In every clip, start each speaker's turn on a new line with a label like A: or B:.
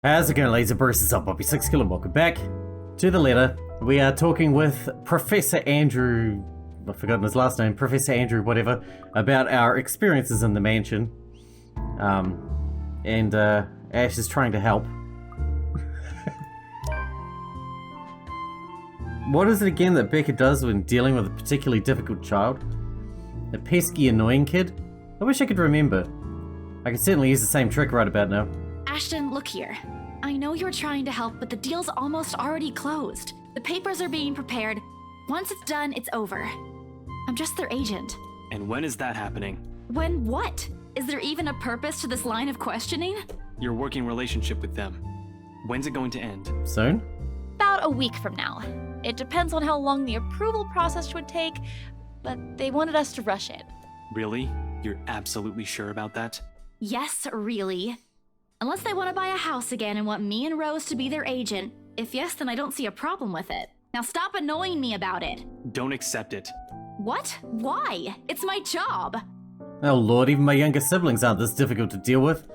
A: How's it going, ladies and bruises? I'm Bobby Sixkilla and welcome back to the letter. We are talking with Professor Andrew, I've forgotten his last name, Professor Andrew whatever, about our experiences in the mansion. Ash is trying to help. What is it again that Becca does when dealing with a particularly difficult child? A pesky, annoying kid? I wish I could remember. I could certainly use the same trick right about now.
B: Ashton, look here. I know you're trying to help, but the deal's almost already closed. The papers are being prepared. Once it's done, it's over. I'm just their agent.
C: And when is that happening?
B: When what? Is there even a purpose to this line of questioning?
C: Your working relationship with them. When's it going to end?
A: Soon?
D: About a week from now. It depends on how long the approval process would take, but they wanted us to rush it.
C: Really? You're absolutely sure about that?
B: Yes, really. Unless they want to buy a house again and want me and Rose to be their agent. If yes, then I don't see a problem with it. Now stop annoying me about it.
C: Don't accept it.
B: What? Why? It's my job.
A: Oh lord, even my younger siblings aren't this difficult to deal with.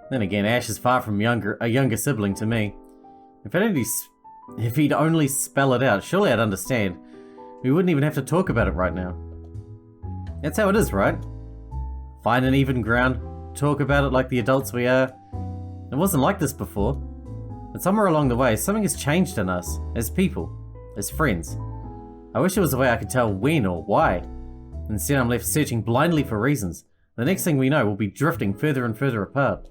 A: Then again, Ash is far from a younger sibling to me. If he'd only spell it out, surely I'd understand. We wouldn't even have to talk about it right now. That's how it is, right? Find an even ground, talk about it like the adults we are. It wasn't like this before. But somewhere along the way, something has changed in us, as people, as friends. I wish there was a way I could tell when or why. Instead, I'm left searching blindly for reasons. The next thing we know, we'll be drifting further and further apart.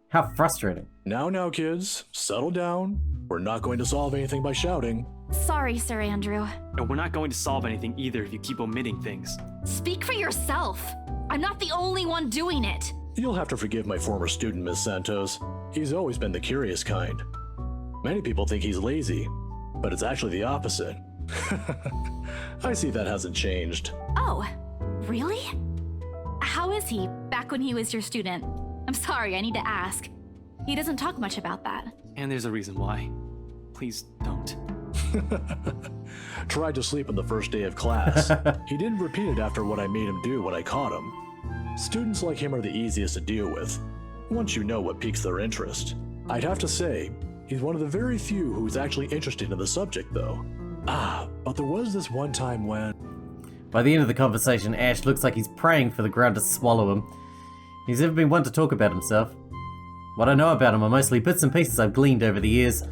A: How frustrating.
E: Now, kids, settle down. We're not going to solve anything by shouting.
B: Sorry, Sir Andrew.
C: And we're not going to solve anything either if you keep omitting things.
B: Speak for yourself. I'm not the only one doing it.
E: You'll have to forgive my former student, Miss Santos. He's always been the curious kind. Many people think he's lazy, but it's actually the opposite. I see that hasn't changed.
B: Oh, really? How is he back when he was your student? I'm sorry, I need to ask. He doesn't talk much about that.
C: And there's a reason why. Please don't.
E: Tried to sleep on the first day of class. He didn't repeat it after what I made him do when I caught him. Students like him are the easiest to deal with, once you know what piques their interest. I'd have to say, he's one of the very few who's actually interested in the subject, though. But there was this one time when...
A: By the end of the conversation, Ash looks like he's praying for the ground to swallow him. He's never been one to talk about himself. What I know about him are mostly bits and pieces I've gleaned over the years.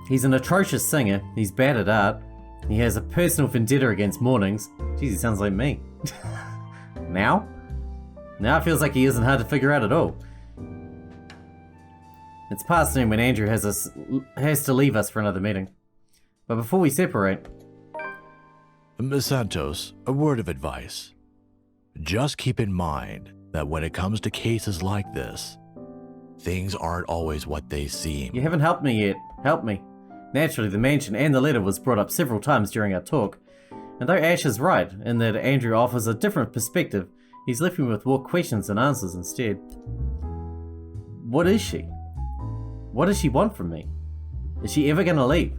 A: He's an atrocious singer, he's bad at art, he has a personal vendetta against mornings. Jeez, he sounds like me. Now it feels like he isn't hard to figure out at all. It's past noon when Andrew has to leave us for another meeting. But before we separate...
F: Miss Santos, a word of advice. Just keep in mind that when it comes to cases like this, things aren't always what they seem.
A: You haven't helped me yet. Help me. Naturally, the mansion and the letter was brought up several times during our talk. And though Ash is right, in that Andrew offers a different perspective, he's left me with more questions than answers instead. What is she? What does she want from me? Is she ever gonna leave?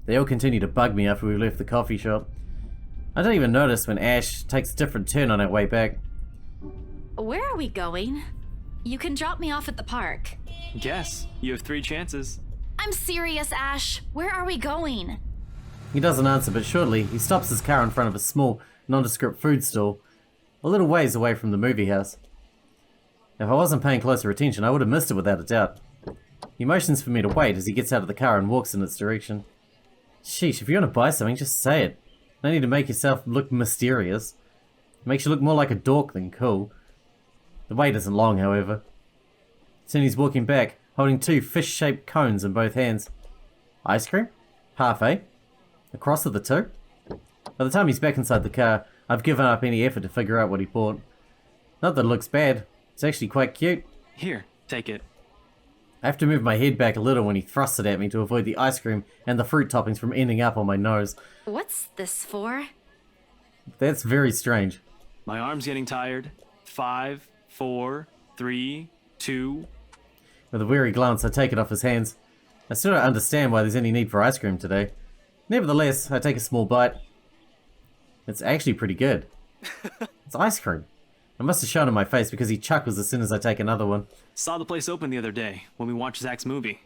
A: They all continue to bug me after we left the coffee shop. I don't even notice when Ash takes a different turn on our way back.
B: Where are we going? You can drop me off at the park.
C: Guess. You have 3 chances.
B: I'm serious, Ash. Where are we going?
A: He doesn't answer, but shortly he stops his car in front of a small, nondescript food stall, a little ways away from the movie house. If I wasn't paying closer attention, I would have missed it without a doubt. He motions for me to wait as he gets out of the car and walks in its direction. Sheesh, if you want to buy something, just say it. No need to make yourself look mysterious. It makes you look more like a dork than cool. The wait isn't long, however. Soon he's walking back, holding 2 fish-shaped cones in both hands. Ice cream? Parfait? Across of the 2? By the time he's back inside the car, I've given up any effort to figure out what he bought. Not that it looks bad, it's actually quite cute.
C: Here, take it.
A: I have to move my head back a little when he thrusts it at me to avoid the ice cream and the fruit toppings from ending up on my nose.
B: What's this for?
A: That's very strange.
C: My arm's getting tired. 5, 4, 3, 2...
A: With a weary glance, I take it off his hands. I still don't understand why there's any need for ice cream today. Nevertheless, I take a small bite. It's actually pretty good. It's ice cream. I must have shown him my face because he chuckles as soon as I take another one.
C: Saw the place open the other day when we watched Zach's movie.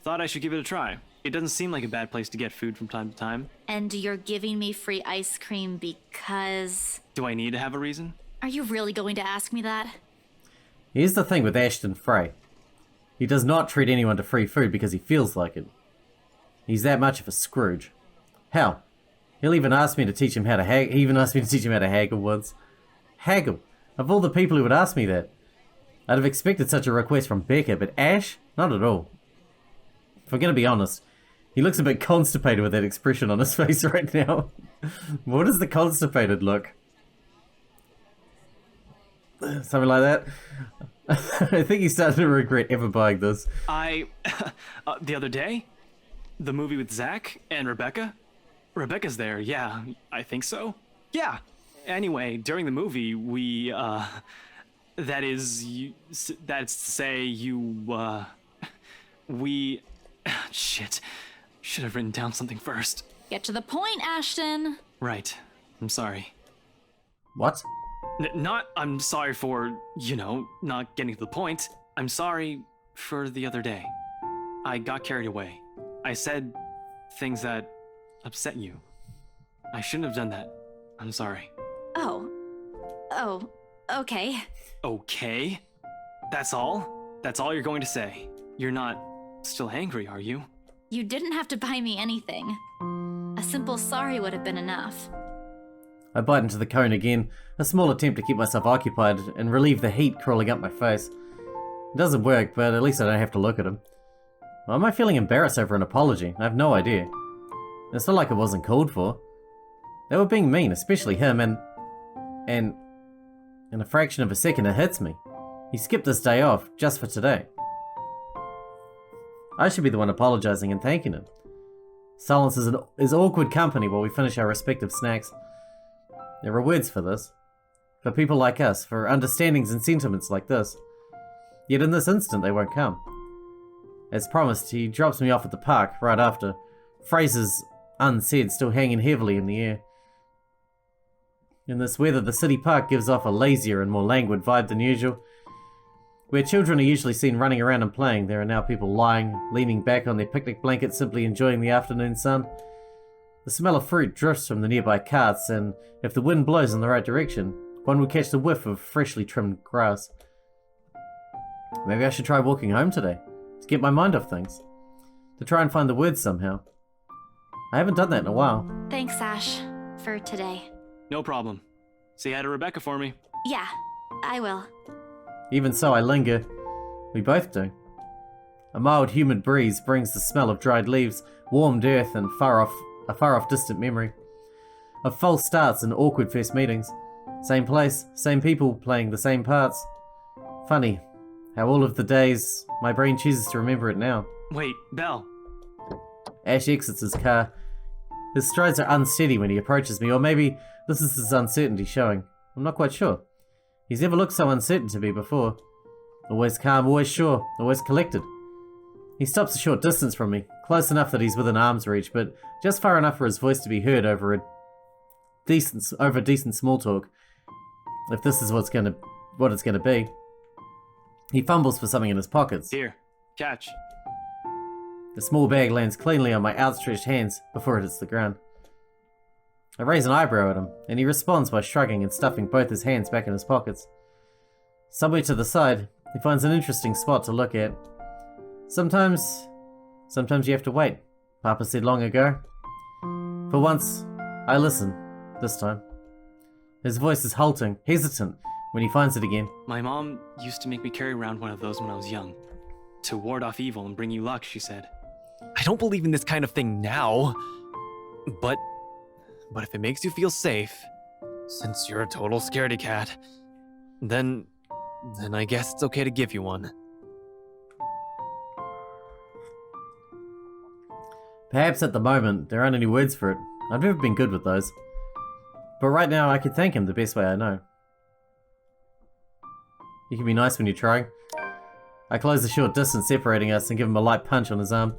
C: Thought I should give it a try. It doesn't seem like a bad place to get food from time to time.
B: And you're giving me free ice cream because...
C: Do I need to have a reason?
B: Are you really going to ask me that?
A: Here's the thing with Ashton Frey. He does not treat anyone to free food because he feels like it. He's that much of a Scrooge. Hell, he'll even ask me to teach him how to haggle. He even asked me to teach him how to haggle once. Haggle? Of all the people who would ask me that, I'd have expected such a request from Becca, but Ash? Not at all. If I'm gonna be honest, he looks a bit constipated with that expression on his face right now. What is the constipated look? Something like that. I think he's starting to regret ever buying this.
C: The other day? The movie with Zach and Rebecca? Rebecca's there, yeah, I think so. Yeah. Anyway, during the movie, that's to say, shit. Should have written down something first.
B: Get to the point, Ashton.
C: Right. I'm sorry.
A: What?
C: I'm sorry for, not getting to the point. I'm sorry for the other day. I got carried away. I said things that upset you. I shouldn't have done that. I'm sorry.
B: Oh, okay.
C: Okay? That's all? That's all you're going to say? You're not still angry, are you?
B: You didn't have to buy me anything. A simple sorry would have been enough.
A: I bite into the cone again, a small attempt to keep myself occupied and relieve the heat crawling up my face. It doesn't work, but at least I don't have to look at him. Why am I feeling embarrassed over an apology? I have no idea. It's not like it wasn't called for. They were being mean, especially him, and in a fraction of a second it hits me. He skipped this day off, just for today. I should be the one apologizing and thanking him. Silence is awkward company while we finish our respective snacks. There are words for this. For people like us, for understandings and sentiments like this. Yet in this instant they won't come. As promised, he drops me off at the park right after, phrases unsaid still hanging heavily in the air. In this weather, the city park gives off a lazier and more languid vibe than usual. Where children are usually seen running around and playing, there are now people lying, leaning back on their picnic blankets, simply enjoying the afternoon sun. The smell of fruit drifts from the nearby carts, and if the wind blows in the right direction, one will catch the whiff of freshly trimmed grass. Maybe I should try walking home today, to get my mind off things. To try and find the words somehow. I haven't done that in a while.
B: Thanks, Ash, for today.
C: No problem. Say hi to Rebecca for me.
B: Yeah, I will.
A: Even so, I linger. We both do. A mild, humid breeze brings the smell of dried leaves, warmed earth, and a far-off distant memory. Of false starts and awkward first meetings. Same place, same people playing the same parts. Funny, how all of the days, my brain chooses to remember it now.
C: Wait, Belle.
A: Ash exits his car. His strides are unsteady when he approaches me, or maybe this is his uncertainty showing. I'm not quite sure. He's never looked so uncertain to me before. Always calm, always sure, always collected. He stops a short distance from me, close enough that he's within arm's reach, but just far enough for his voice to be heard over decent small talk. If this is what it's gonna be. He fumbles for something in his pockets.
C: Here, catch.
A: The small bag lands cleanly on my outstretched hands before it hits the ground. I raise an eyebrow at him, and he responds by shrugging and stuffing both his hands back in his pockets. Somewhere to the side, he finds an interesting spot to look at. Sometimes you have to wait, Papa said long ago. For once, I listen, this time. His voice is halting, hesitant, when he finds it again.
C: My mom used to make me carry around one of those when I was young. To ward off evil and bring you luck, she said. I don't believe in this kind of thing now. But if it makes you feel safe, since you're a total scaredy cat, then I guess it's okay to give you one.
A: Perhaps at the moment, there aren't any words for it. I've never been good with those. But right now, I could thank him the best way I know. You can be nice when you're trying. I close the short distance separating us and give him a light punch on his arm.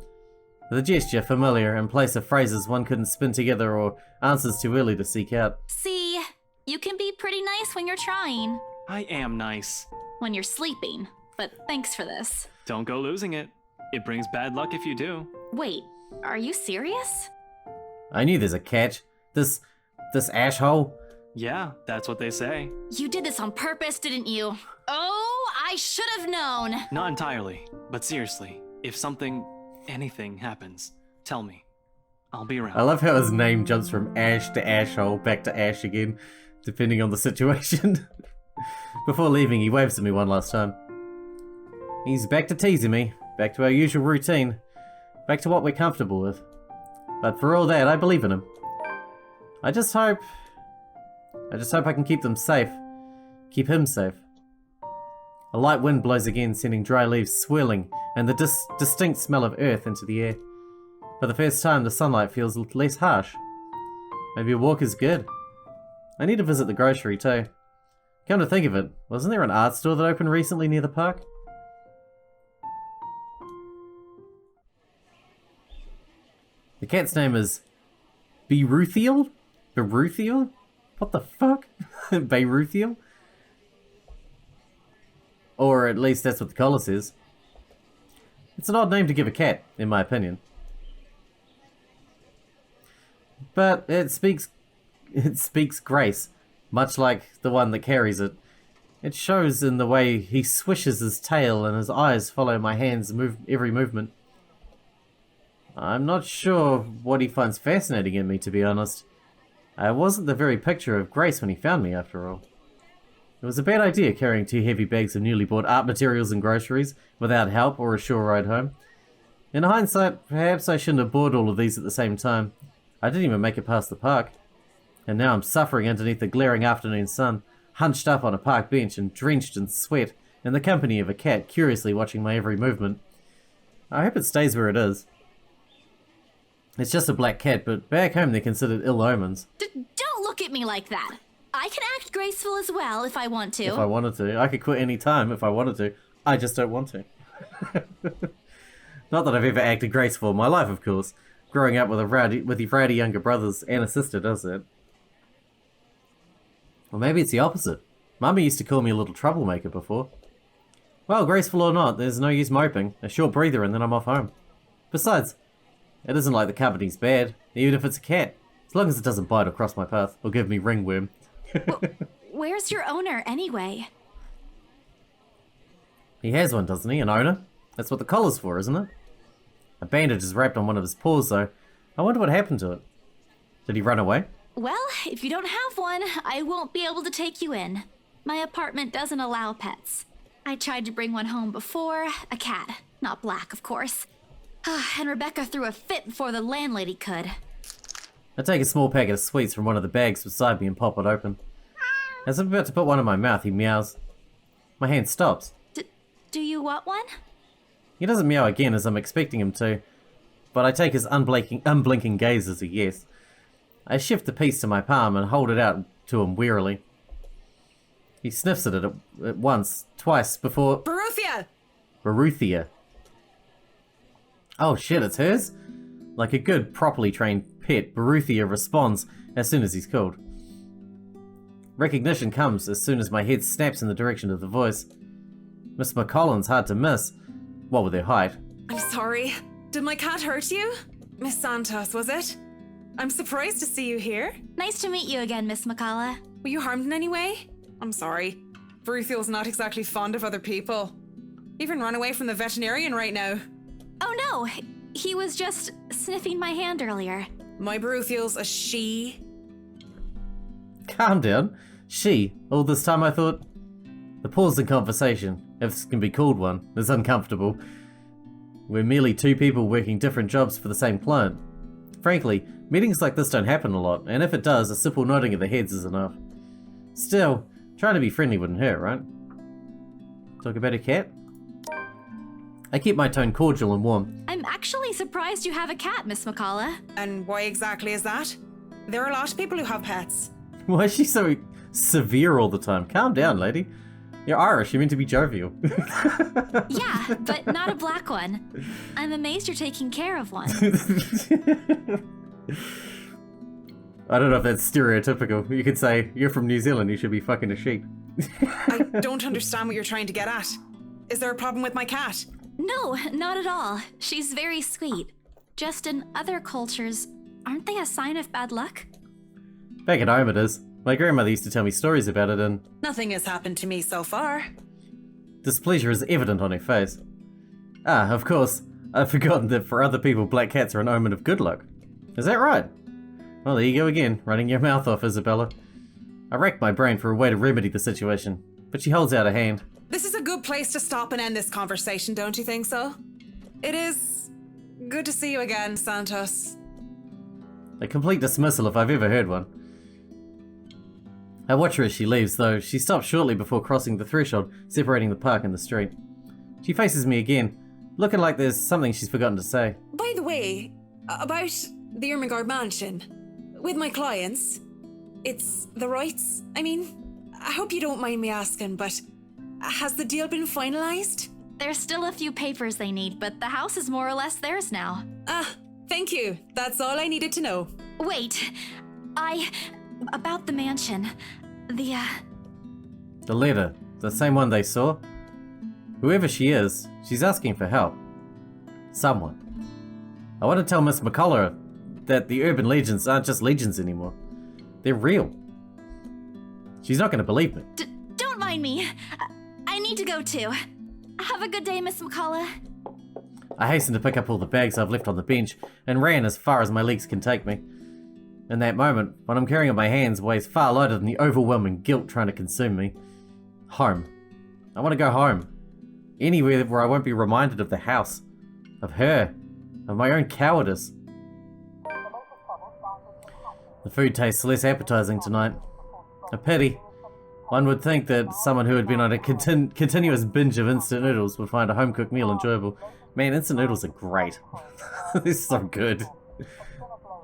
A: The gesture familiar in place of phrases one couldn't spin together or answers too early to seek out.
B: See, you can be pretty nice when you're trying.
C: I am nice.
B: When you're sleeping, but thanks for this.
C: Don't go losing it. It brings bad luck if you do.
B: Wait, are you serious?
A: I knew there's a catch. This asshole.
C: Yeah, that's what they say.
B: You did this on purpose, didn't you? Oh, I should have known.
C: Not entirely, but seriously, if anything happens, tell me. I'll be around.
A: I love how his name jumps from Ash to asshole, back to Ash again, depending on the situation. Before leaving, he waves at me one last time. He's back to teasing me, back to our usual routine, back to what we're comfortable with. But for all that, I believe in him. I just hope I can keep them safe. Keep him safe. A light wind blows again, sending dry leaves swirling and the distinct smell of earth into the air. For the first time, the sunlight feels less harsh. Maybe a walk is good. I need to visit the grocery too. Come to think of it, wasn't there an art store that opened recently near the park? The cat's name is Beruthiel? Beruthiel? What the fuck? Beruthiel? Or at least that's what the collar says. It's an odd name to give a cat, in my opinion. But it speaks grace, much like the one that carries it. It shows in the way he swishes his tail and his eyes follow my hand's every movement. I'm not sure what he finds fascinating in me, to be honest. I wasn't the very picture of grace when he found me, after all. It was a bad idea carrying 2 heavy bags of newly bought art materials and groceries without help or a sure ride home. In hindsight, perhaps I shouldn't have bought all of these at the same time. I didn't even make it past the park. And now I'm suffering underneath the glaring afternoon sun, hunched up on a park bench and drenched in sweat, in the company of a cat curiously watching my every movement. I hope it stays where it is. It's just a black cat, but back home they're considered ill omens.
B: Don't look at me like that. I can act graceful as well if I want to.
A: If I wanted to. I could quit any time if I wanted to. I just don't want to. Not that I've ever acted graceful in my life, of course. Growing up with the rowdy younger brothers and a sister does it. Or maybe it's the opposite. Mummy used to call me a little troublemaker before. Well, graceful or not, there's no use moping. A short breather and then I'm off home. Besides, it isn't like the company's bad, even if it's a cat. As long as it doesn't bite or cross my path, or give me ringworm.
B: Where's your owner, anyway?
A: He has one, doesn't he? An owner? That's what the collar's for, isn't it? A bandage is wrapped on one of his paws, though. I wonder what happened to it. Did he run away?
B: Well, if you don't have one, I won't be able to take you in. My apartment doesn't allow pets. I tried to bring one home before, a cat. Not black, of course. And Rebecca threw a fit before the landlady could.
A: I take a small packet of sweets from one of the bags beside me and pop it open. As I'm about to put one in my mouth, he meows. My hand stops.
B: Do you want one?
A: He doesn't meow again as I'm expecting him to, but I take his unblinking gaze as a yes. I shift the piece to my palm and hold it out to him wearily. He sniffs at it at once, twice before...
G: Baruthia!
A: Baruthia. Oh shit, it's hers? Like a good, properly trained pet, Baruthia responds as soon as he's called. Recognition comes as soon as my head snaps in the direction of the voice. Miss McCollin's hard to miss, what with her height.
G: I'm sorry. Did my cat hurt you? Miss Santos, was it? I'm surprised to see you here.
B: Nice to meet you again, Miss McCullough.
G: Were you harmed in any way? I'm sorry. Baruthiel's not exactly fond of other people. Even run away from the veterinarian right now.
B: Oh no, he was just sniffing my hand earlier.
G: My Baruthiel's a she.
A: Calm down. She. All this time I thought... The pause in conversation, if this can be called one, is uncomfortable. We're merely 2 people working different jobs for the same client. Frankly, meetings like this don't happen a lot, and if it does, a simple nodding of the heads is enough. Still, trying to be friendly wouldn't hurt, right? Talk about a cat? I keep my tone cordial and warm.
B: I'm actually surprised you have a cat, Miss McCullough.
G: And why exactly is that? There are a lot of people who have pets.
A: Why is she so severe all the time? Calm down, lady. You're Irish, you're meant to be jovial.
B: Yeah, but not a black one. I'm amazed you're taking care of one.
A: I don't know if that's stereotypical. You could say, you're from New Zealand, you should be fucking a sheep.
G: I don't understand what you're trying to get at. Is there a problem with my cat?
B: No, not at all. She's very sweet. Just in other cultures, aren't they a sign of bad luck?
A: Back at home it is. My grandmother used to tell me stories about it, and
G: Nothing has happened to me so far.
A: displeasure is evident on her face. Ah, of course, I've forgotten that for other people black cats are an omen of good luck. Is that right? Well, there you go again, running your mouth off, Isabella. I racked my brain for a way to remedy the situation, but she holds out a hand.
G: This is a good place to stop and end this conversation, don't you think so? It is good to see you again, Santos.
A: A complete dismissal if I've ever heard one. I watch her as she leaves, though she stops shortly before crossing the threshold separating the park and the street. She faces me again, looking like there's something she's forgotten to say.
G: By the way, about the Ermengarde mansion, with my clients, it's the rights. I mean, I hope you don't mind me asking, but has the deal been finalized?
B: There's still a few papers they need, but the house is more or less theirs now.
G: Thank you. That's all I needed to know.
B: Wait, about the mansion. The
A: letter, the same one they saw? Whoever she is, she's asking for help. Someone. I want to tell Miss McCullough that the urban legends aren't just legends anymore. They're real. She's not going to believe me.
B: Don't mind me. I need to go too. Have a good day, Miss McCullough.
A: I hasten to pick up all the bags I've left on the bench and ran as far as my legs can take me. In that moment, what I'm carrying in my hands weighs far lighter than the overwhelming guilt trying to consume me. Home. I want to go home. Anywhere where I won't be reminded of the house, of her, of my own cowardice. The food tastes less appetizing tonight. A pity. One would think that someone who had been on a continuous binge of instant noodles would find a home-cooked meal enjoyable. Man, instant noodles are great. They're so good.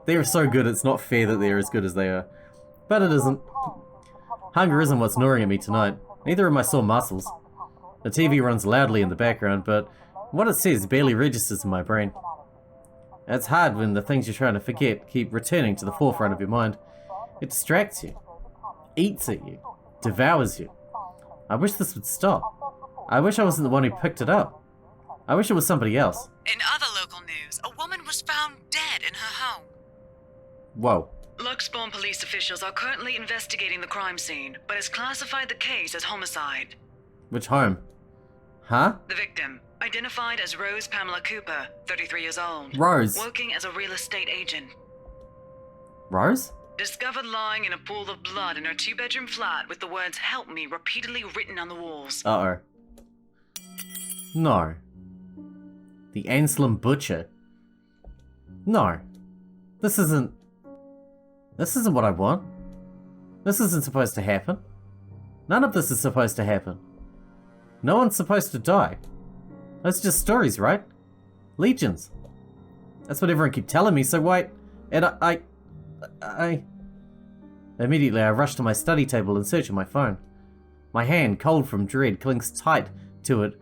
A: They're so good it's not fair that they're as good as they are. But it isn't. Hunger isn't what's gnawing at me tonight. Neither are my sore muscles. The TV runs loudly in the background, but what it says barely registers in my brain. It's hard when the things you're trying to forget keep returning to the forefront of your mind. It distracts you, eats at you, devours you. I wish this would stop. I wish I wasn't the one who picked it up. I wish it was somebody else.
H: In other local news, a woman was found dead in her home.
A: Whoa.
H: Luxbourne police officials are currently investigating the crime scene, but has classified the case as homicide.
A: Which home? Huh?
H: The victim, identified as Rose Pamela Cooper, 33 years old.
A: Rose.
H: Working as a real estate agent.
A: Rose?
H: Discovered lying in a pool of blood in her two-bedroom flat with the words "Help me" repeatedly written on the walls.
A: Uh-oh. No. The Anselm Butcher. No. This isn't what I want. This isn't supposed to happen. None of this is supposed to happen. No one's supposed to die. Those are just stories, right? Legions. That's what everyone keeps telling me, so why... And I... Immediately I rush to my study table in search of my phone. My hand, cold from dread, clings tight to it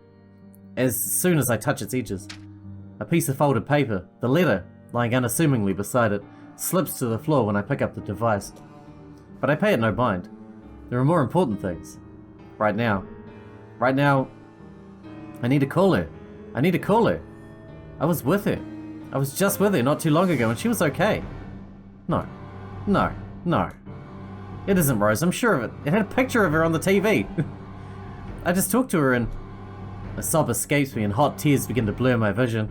A: as soon as I touch its edges. A piece of folded paper, the letter, lying unassumingly beside it, slips to the floor when I pick up the device. But I pay it no mind. There are more important things. Right now, I need to call her. I need to call her. I was with her. I was just with her not too long ago and she was okay. No. It isn't Rose, I'm sure of it. It had a picture of her on the TV. I just talked to her and... A sob escapes me and hot tears begin to blur my vision.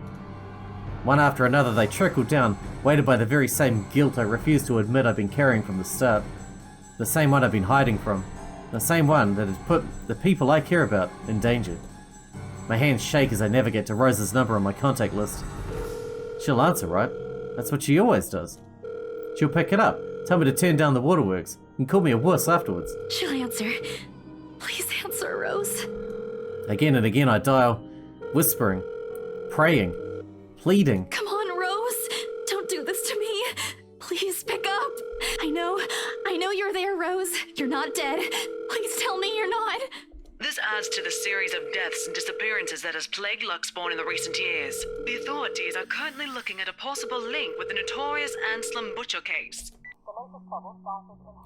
A: One after another they trickle down, weighted by the very same guilt I refuse to admit I've been carrying from the start. The same one I've been hiding from. The same one that has put the people I care about in danger. My hands shake as I navigate to Rose's number on my contact list. She'll answer, right? That's what she always does. She'll pick it up, tell me to turn down the waterworks, and call me a wuss afterwards.
B: She'll answer. Please answer, Rose.
A: Again and again I dial, whispering, praying, pleading.
B: Come on, Rose. Don't do this to me. Please pick up. I know you're there, Rose. You're not dead. Please tell me you're not.
H: This adds to the series of deaths and disappearances that has plagued Luxbourne in the recent years. The authorities are currently looking at a possible link with the notorious Anselm Butcher case.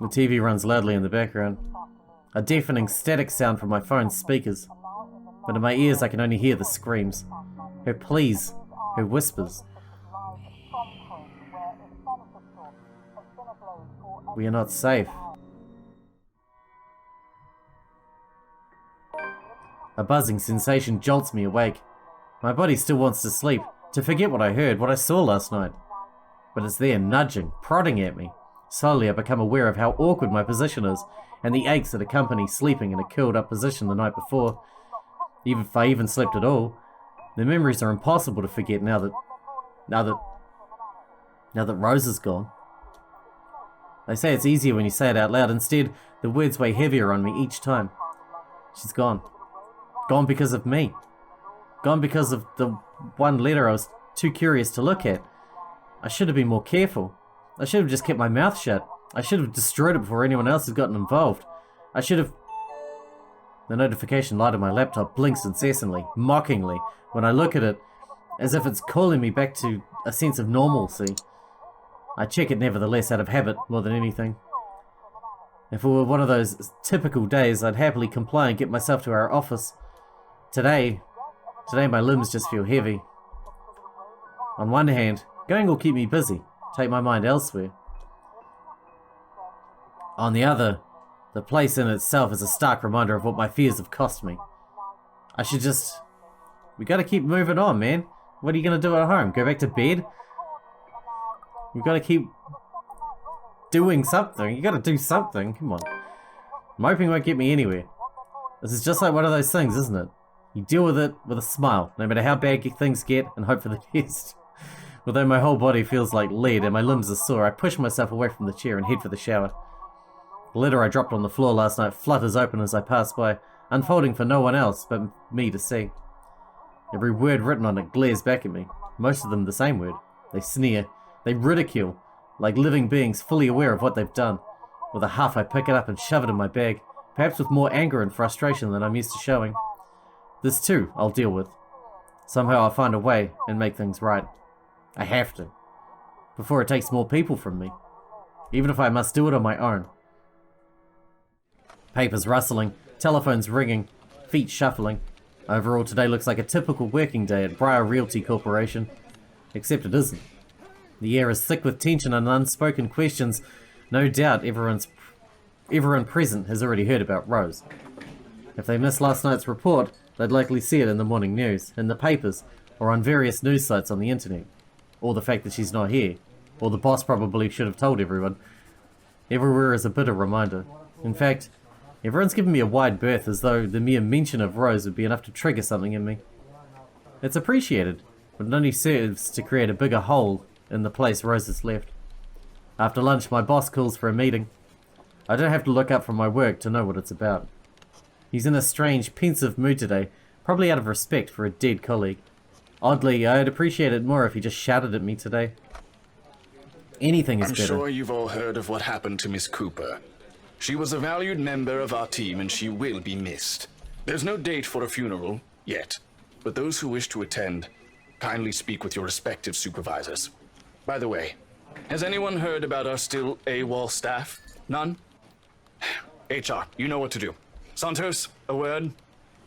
A: The TV runs loudly in the background. A deafening static sound from my phone's speakers. But in my ears I can only hear the screams. Her pleas. Her whispers. We are not safe. A buzzing sensation jolts me awake. My body still wants to sleep, to forget what I heard, what I saw last night. But it's there, nudging, prodding at me. Slowly I become aware of how awkward my position is, and the aches that accompany sleeping in a curled up position the night before. Even if I even slept at all, the memories are impossible to forget now that Rose is gone. They say it's easier when you say it out loud. Instead, the words weigh heavier on me each time. She's gone. Gone because of me. Gone because of the one letter I was too curious to look at. I should have been more careful. I should have just kept my mouth shut. I should have destroyed it before anyone else had gotten involved. I should have... The notification light on my laptop blinks incessantly, mockingly, when I look at it, as if it's calling me back to a sense of normalcy. I check it nevertheless out of habit more than anything. If it were one of those typical days, I'd happily comply and get myself to our office. Today my limbs just feel heavy. On one hand, going will keep me busy, take my mind elsewhere. On the other, the place in itself is a stark reminder of what my fears have cost me. We gotta keep moving on, man. What are you gonna do at home? Go back to bed? We've gotta keep doing something. You gotta do something. Come on. Moping won't get me anywhere. This is just like one of those things, isn't it? You deal with it with a smile, no matter how bad things get, and hope for the best. Although my whole body feels like lead and my limbs are sore, I push myself away from the chair and head for the shower. The letter I dropped on the floor last night flutters open as I pass by, unfolding for no one else but me to see. Every word written on it glares back at me, most of them the same word. They sneer, they ridicule, like living beings fully aware of what they've done. With a huff I pick it up and shove it in my bag, perhaps with more anger and frustration than I'm used to showing. This too I'll deal with. Somehow I'll find a way and make things right. I have to. Before it takes more people from me. Even if I must do it on my own. Papers rustling, telephones ringing, feet shuffling. Overall, today looks like a typical working day at Briar Realty Corporation. Except it isn't. The air is thick with tension and unspoken questions. No doubt everyone present has already heard about Rose. If they missed last night's report, they'd likely see it in the morning news, in the papers, or on various news sites on the internet. Or the fact that she's not here. Or the boss probably should have told everyone. Everywhere is a bitter reminder. In fact, everyone's given me a wide berth as though the mere mention of Rose would be enough to trigger something in me. It's appreciated, but it only serves to create a bigger hole in the place Rose has left. After lunch, my boss calls for a meeting. I don't have to look up from my work to know what it's about. He's in a strange, pensive mood today, probably out of respect for a dead colleague. Oddly, I'd appreciate it more if he just shouted at me today. Anything is better.
I: I'm sure you've all heard of what happened to Miss Cooper. She was a valued member of our team and she will be missed. There's no date for a funeral, yet. But those who wish to attend, kindly speak with your respective supervisors. By the way, has anyone heard about our still AWOL staff? None? HR, you know what to do. Santos, a word?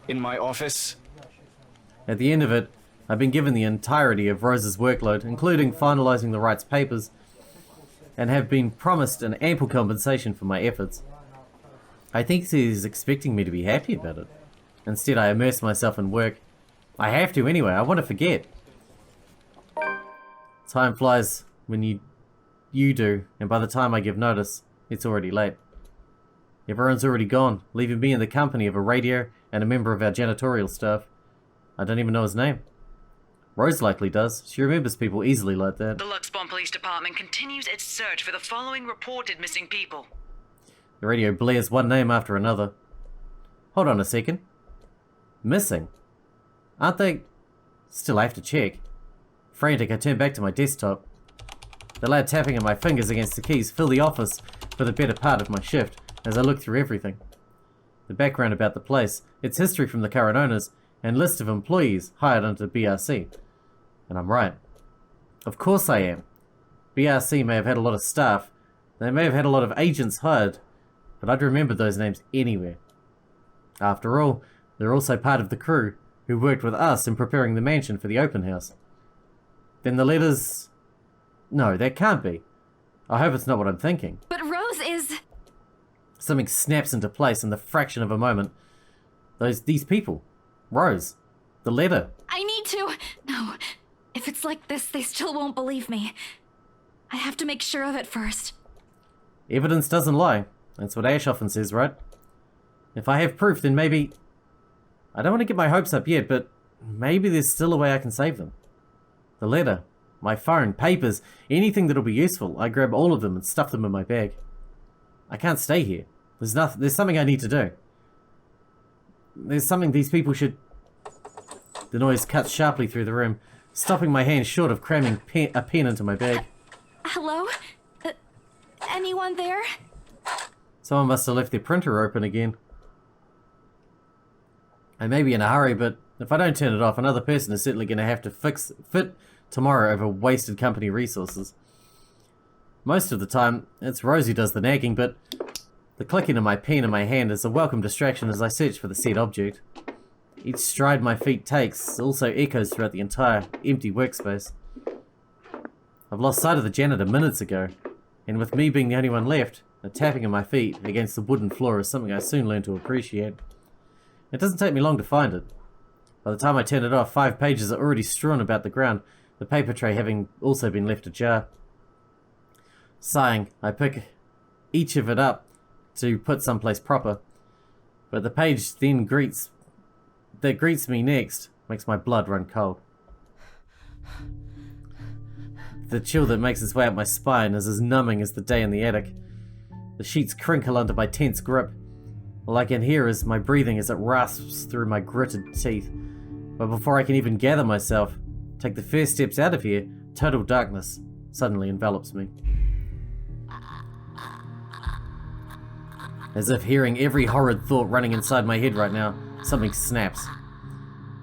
I: In my office?
A: At the end of it, I've been given the entirety of Rose's workload, including finalizing the rights papers, and have been promised an ample compensation for my efforts. I think he's expecting me to be happy about it. Instead, I immerse myself in work. I have to anyway, I want to forget. Time flies when you do, and by the time I give notice, it's already late. Everyone's already gone, leaving me in the company of a radio and a member of our janitorial staff. I don't even know his name. Rose likely does. She remembers people easily like that.
H: The Luxbon Police Department continues its search for the following reported missing people.
A: The radio blares one name after another. Hold on a second. Missing? Aren't they? Still, I have to check. Frantic, I turn back to my desktop. The loud tapping of my fingers against the keys fill the office for the better part of my shift as I look through everything. The background about the place, its history from the current owners, and list of employees hired under BRC. And I'm right. Of course I am. BRC may have had a lot of staff, They may have had a lot of agents hired, but I'd remember those names anywhere. After all, they're also part of the crew who worked with us in preparing the mansion for the open house. Then the letters... No, that can't be. I hope it's not what I'm thinking.
B: But Rose is...
A: Something snaps into place in the fraction of a moment. These people. Rose. The letter.
B: I need to... No. If it's like this, they still won't believe me. I have to make sure of it first.
A: Evidence doesn't lie. That's what Ash often says, right? If I have proof, then maybe... I don't want to get my hopes up yet, but maybe there's still a way I can save them. The letter, my phone, papers, anything that'll be useful, I grab all of them and stuff them in my bag. I can't stay here. There's something I need to do. There's something these people should... The noise cuts sharply through the room, stopping my hand short of cramming a pen into my bag.
B: Hello? Anyone there?
A: Someone must have left their printer open again. I may be in a hurry, but if I don't turn it off, another person is certainly going to have to fit tomorrow over wasted company resources. Most of the time, it's Rose who does the nagging, but the clicking of my pen in my hand is a welcome distraction as I search for the said object. Each stride my feet takes also echoes throughout the entire empty workspace. I've lost sight of the janitor minutes ago, and with me being the only one left, the tapping of my feet against the wooden floor is something I soon learned to appreciate. It doesn't take me long to find it. By the time I turn it off, 5 pages are already strewn about the ground, the paper tray having also been left ajar. Sighing, I pick each of it up to put someplace proper, but the page then greets me next makes my blood run cold. The chill that makes its way up my spine is as numbing as the day in the attic. The sheets crinkle under my tense grip. All I can hear is my breathing as it rasps through my gritted teeth. But before I can even gather myself, take the first steps out of here, total darkness suddenly envelops me. As if hearing every horrid thought running inside my head right now, something snaps.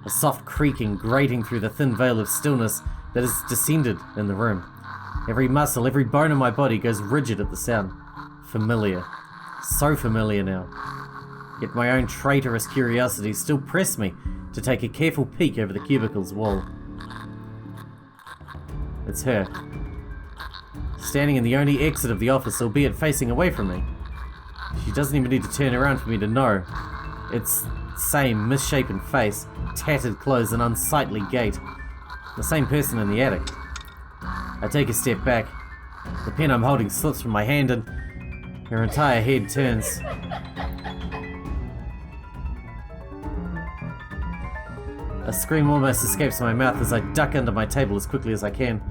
A: A soft creaking grating through the thin veil of stillness that has descended in the room. Every muscle, every bone in my body goes rigid at the sound. Familiar. So familiar now. Yet my own traitorous curiosity still pressed me to take a careful peek over the cubicle's wall. It's her. Standing in the only exit of the office, albeit facing away from me. She doesn't even need to turn around for me to know. It's the same misshapen face, tattered clothes and unsightly gait. The same person in the attic. I take a step back. The pen I'm holding slips from my hand and her entire head turns. A scream almost escapes my mouth as I duck under my table as quickly as I can.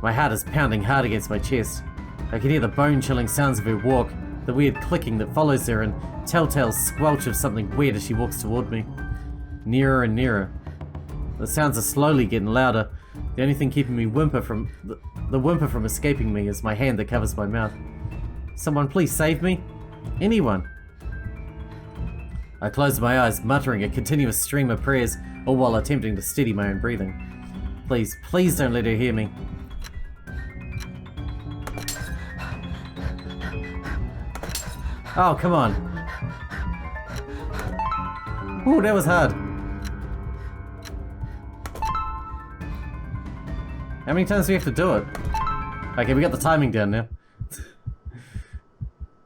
A: My heart is pounding hard against my chest. I can hear the bone-chilling sounds of her walk, the weird clicking that follows her, and telltale squelch of something weird as she walks toward me. Nearer and nearer. The sounds are slowly getting louder. The only thing keeping me the whimper from escaping me is my hand that covers my mouth. Someone please save me? Anyone. I close my eyes, muttering a continuous stream of prayers, all while attempting to steady my own breathing. Please, please don't let her hear me. Oh, come on. Ooh, that was hard. How many times do we have to do it? Okay, we got the timing down now.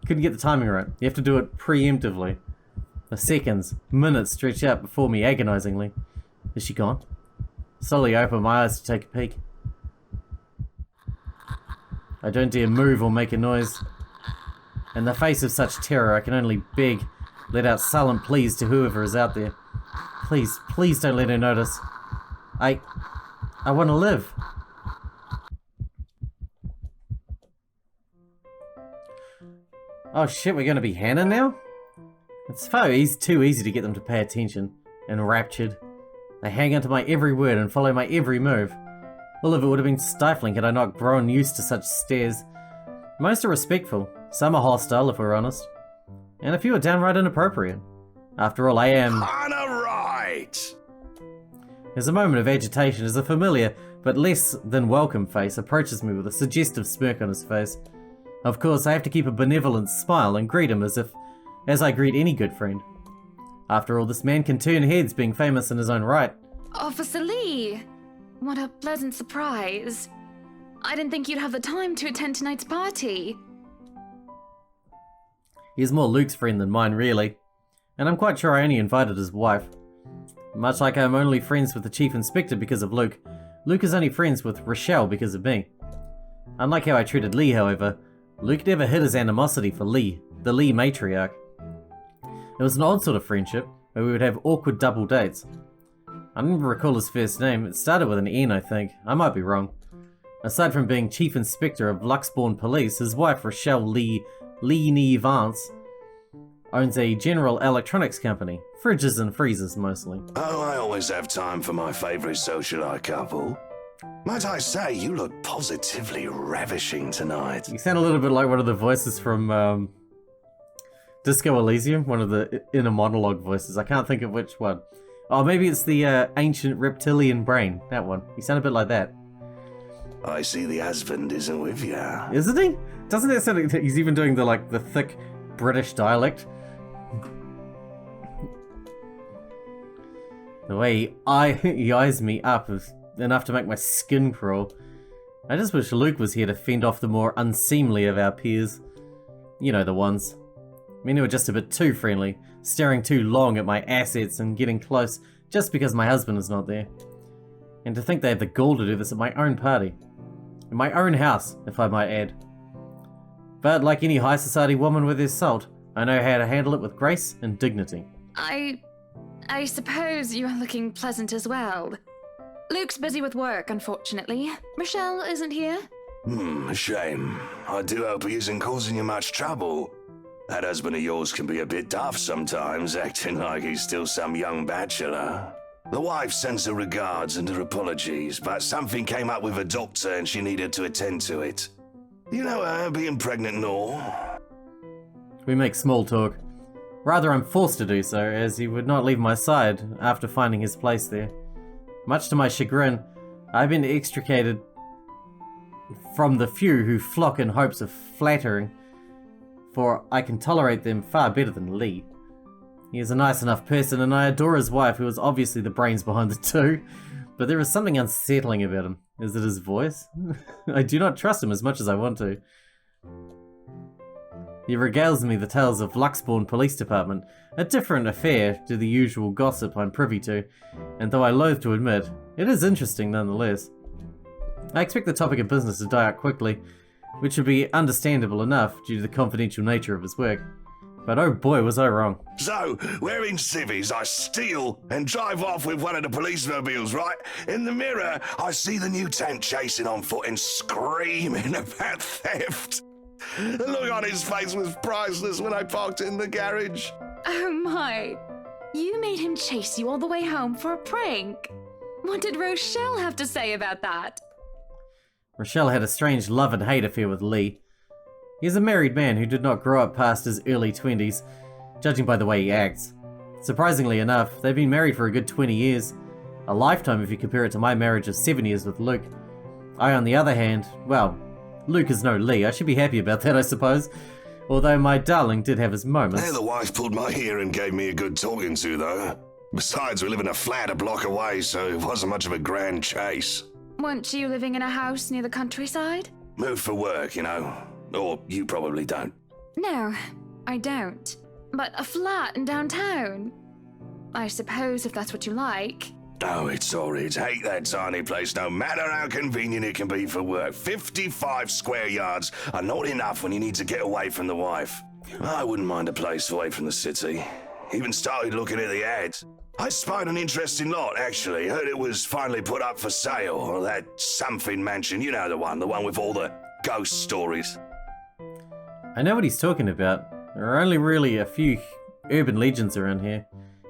A: Couldn't get the timing right. You have to do it preemptively. The seconds, minutes stretch out before me agonizingly. Is she gone? Slowly I open my eyes to take a peek. I don't dare move or make a noise. In the face of such terror, I can only beg, let out sullen pleas to whoever is out there. Please, please don't let her notice. I want to live. Oh shit, we're gonna be Hannah now? It's too easy to get them to pay attention. Enraptured. They hang onto my every word and follow my every move. All of it would have been stifling had I not grown used to such stares. Most are respectful, some are hostile if we're honest, and a few are downright inappropriate. After all, I am...
I: Hannah Wright!
A: There's a moment of agitation as a familiar, but less than welcome face approaches me with a suggestive smirk on his face. Of course, I have to keep a benevolent smile and greet him as I greet any good friend. After all, this man can turn heads being famous in his own right.
J: Officer Lee! What a pleasant surprise. I didn't think you'd have the time to attend tonight's party.
A: He's more Luke's friend than mine, really. And I'm quite sure I only invited his wife. Much like I'm only friends with the Chief Inspector because of Luke, Luke is only friends with Rochelle because of me. Unlike how I treated Lee, however, Luke never hid his animosity for Lee, the Lee matriarch. It was an odd sort of friendship, where we would have awkward double dates. I don't recall his first name. It started with an N, I think. I might be wrong. Aside from being Chief Inspector of Luxbourne Police, his wife, Rochelle Lee Vance, owns a General Electronics company. Fridges and freezers, mostly.
K: Oh, I always have time for my favourite socialite couple. Might I say, you look positively ravishing tonight.
A: You sound a little bit like one of the voices from Disco Elysium, one of the inner monologue voices. I can't think of which one. Oh, maybe it's the ancient reptilian brain. That one. You sound a bit like that.
K: I see the husband isn't with you.
A: Isn't he? Doesn't that sound like he's even doing the thick British dialect? The way he eyes me up is enough to make my skin crawl. I just wish Luke was here to fend off the more unseemly of our peers. You know the ones. I mean, who were just a bit too friendly, staring too long at my assets and getting close just because my husband is not there. And to think they have the gall to do this at my own party. In my own house, if I might add. But like any high society woman with their salt, I know how to handle it with grace and dignity.
J: I suppose you're looking pleasant as well. Luke's busy with work, unfortunately. Rochelle isn't here.
K: A shame. I do hope he isn't causing you much trouble. That husband of yours can be a bit daft sometimes, acting like he's still some young bachelor. The wife sends her regards and her apologies, but something came up with a doctor and she needed to attend to it. You know her, being pregnant and all.
A: We make small talk. Rather, I'm forced to do so, as he would not leave my side after finding his place there. Much to my chagrin, I've been extricated from the few who flock in hopes of flattering, for I can tolerate them far better than Lee. He is a nice enough person, and I adore his wife, who is obviously the brains behind the two, but there is something unsettling about him. Is it his voice? I do not trust him as much as I want to. He regales me the tales of Luxbourne Police Department, a different affair to the usual gossip I'm privy to, and though I loathe to admit, it is interesting nonetheless. I expect the topic of business to die out quickly, which would be understandable enough due to the confidential nature of his work. But oh boy, was I wrong.
K: So, wearing civvies, I steal and drive off with one of the police mobiles, right? In the mirror, I see the lieutenant chasing on foot and screaming about theft. The look on his face was priceless when I parked in the garage.
J: Oh my. You made him chase you all the way home for a prank. What did Rochelle have to say about that?
A: Rochelle had a strange love and hate affair with Lee. He is a married man who did not grow up past his early 20s, judging by the way he acts. Surprisingly enough, they've been married for a good 20 years. A lifetime if you compare it to my marriage of 7 years with Luke. I, on the other hand, well, Luke is no Lee. I should be happy about that, I suppose. Although my darling did have his moments.
K: The wife pulled my ear and gave me a good talking to, though. Besides, we live in a flat a block away, so it wasn't much of a grand chase.
J: Weren't you living in a house near the countryside?
K: Moved for work, you know. Or you probably don't.
J: No, I don't. But a flat in downtown. I suppose if that's what you like.
K: Oh, it's horrid. Hate that tiny place, no matter how convenient it can be for work. 55 square yards are not enough when you need to get away from the wife. I wouldn't mind a place away from the city. Even started looking at the ads. I spied an interesting lot, actually. Heard it was finally put up for sale. Or that something mansion, you know the one with all the ghost stories.
A: I know what he's talking about. There are only really a few urban legends around here.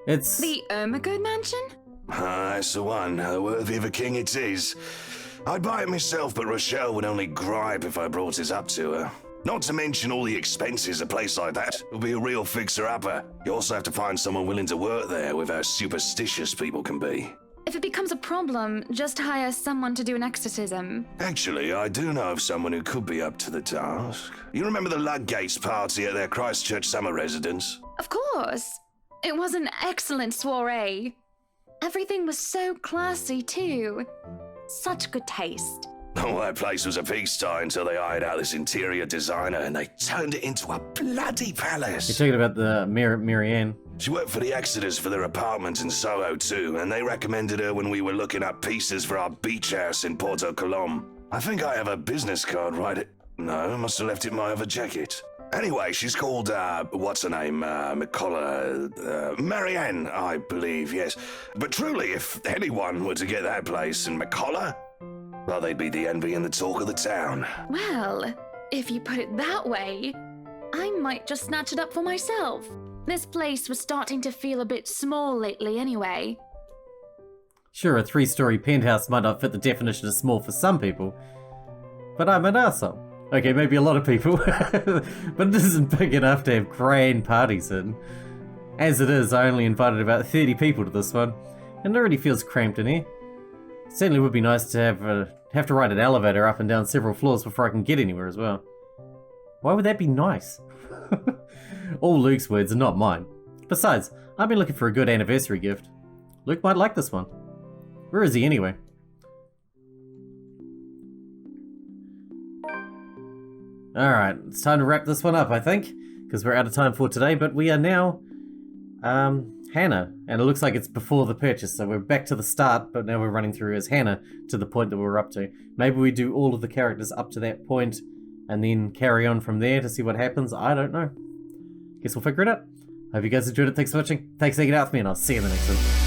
A: It's...
J: The Ermagerd Mansion?
K: That's the one. Worthy of a king it is. I'd buy it myself, but Rochelle would only gripe if I brought it up to her. Not to mention all the expenses a place like that will be a real fixer-upper. You also have to find someone willing to work there with how superstitious people can be.
J: If it becomes a problem, just hire someone to do an exorcism.
K: Actually, I do know of someone who could be up to the task. You remember the Ludgates party at their Christchurch summer residence?
J: Of course. It was an excellent soiree. Everything was so classy, too. Such good taste.
K: Oh, that place was a pigsty until they hired out this interior designer and they turned it into a bloody palace.
A: You're talking about the Marianne.
K: She worked for the Exodus for their apartment in Soho too, and they recommended her when we were looking up pieces for our beach house in Porto Colom. I think I have a business card No, I must have left it in my other jacket. Anyway, she's called, what's her name? McCullough, Marianne, I believe, yes. But truly, if anyone were to get that place in McCullough, well, they'd be the envy and the talk of the town.
J: Well, if you put it that way, I might just snatch it up for myself. This place was starting to feel a bit small lately anyway.
A: Sure, a 3-story penthouse might not fit the definition of small for some people, but I'm an arsehole. Okay, maybe a lot of people, but it isn't big enough to have grand parties in. As it is, I only invited about 30 people to this one, and it already feels cramped in here. It certainly would be nice to have to ride an elevator up and down several floors before I can get anywhere as well. Why would that be nice? All Luke's words are not mine. Besides, I've been looking for a good anniversary gift. Luke might like this one. Where is he anyway? Alright, it's time to wrap this one up, I think, because we're out of time for today, but we are now, Hannah, and it looks like it's before the purchase, so we're back to the start, but now we're running through as Hannah to the point that we're up to. Maybe we do all of the characters up to that point, and then carry on from there to see what happens, I don't know. Guess we'll figure it out. Hope you guys enjoyed it, thanks for watching, thanks for hanging out with me, and I'll see you in the next one.